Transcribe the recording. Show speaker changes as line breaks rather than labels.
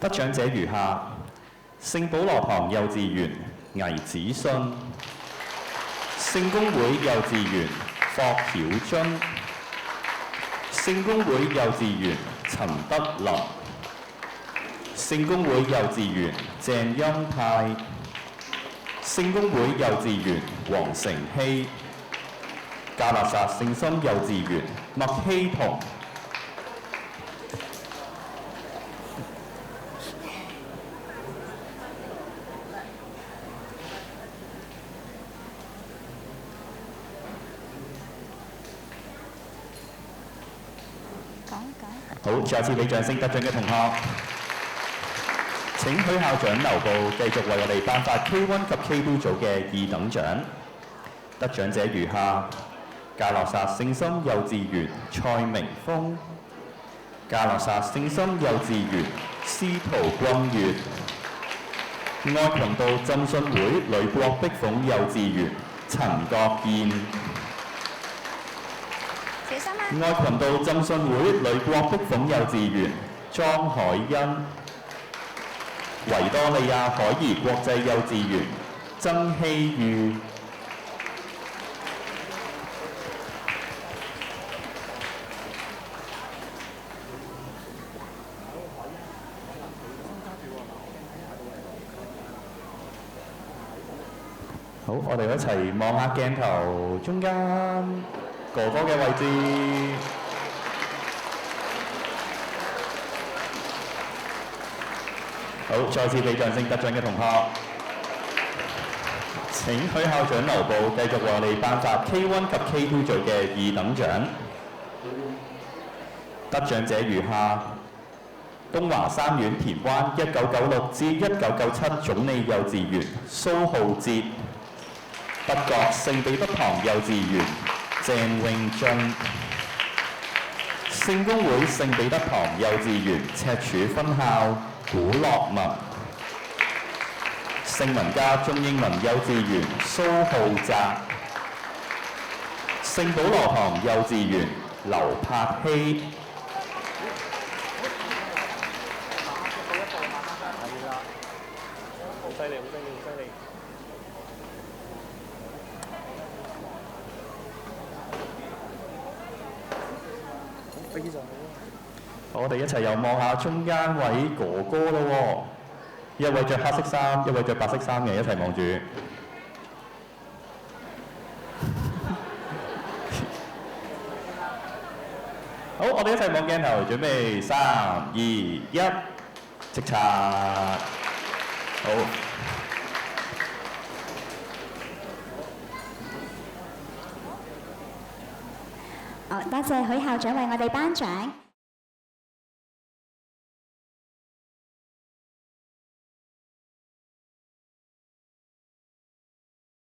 得獎者如下：聖保羅堂幼稚園倪子信、聖公會幼稚園霍曉津、聖公會幼稚園陳德林、聖公會幼稚園鄭恩泰、聖公會幼稚園黃成希、加勒薩聖心幼稚園麥希彤。好，再次俾掌聲得獎嘅同學。請許校長留步，繼續為我哋頒發 K1 及 K2 組嘅二等獎。得獎者如下：加勒薩聖心幼稚園蔡明峰、加勒薩聖心幼稚園司徒君悅、愛群道浸信會呂國碧鳳幼稚園陳國燕、愛群道浸信會呂國碧鳳幼稚園莊海欣、維多利亞海怡國際幼稚園曾希裕、好，我哋一齊望下鏡頭中間哥哥嘅位置。好，再次俾掌聲得獎嘅同學。請許校長留步，繼續為我哋頒發 K1 及 K2 組嘅二等獎。得獎者如下：東華三院田灣1996至1997總理幼稚園蘇浩哲、北角聖彼得堂幼稚園鄭永俊、聖公會聖彼得堂幼稚園赤柱分校古樂文、聖文家中英文幼稚園蘇浩澤、聖保羅堂幼稚園劉柏希、我哋一齊又望下中間位哥哥咯喎，一位着黑色衫，一位着白色衫嘅，一齊望住。好，我哋一齊望鏡頭，準備3、2、1，即插。好。
多謝許校長為我哋頒獎。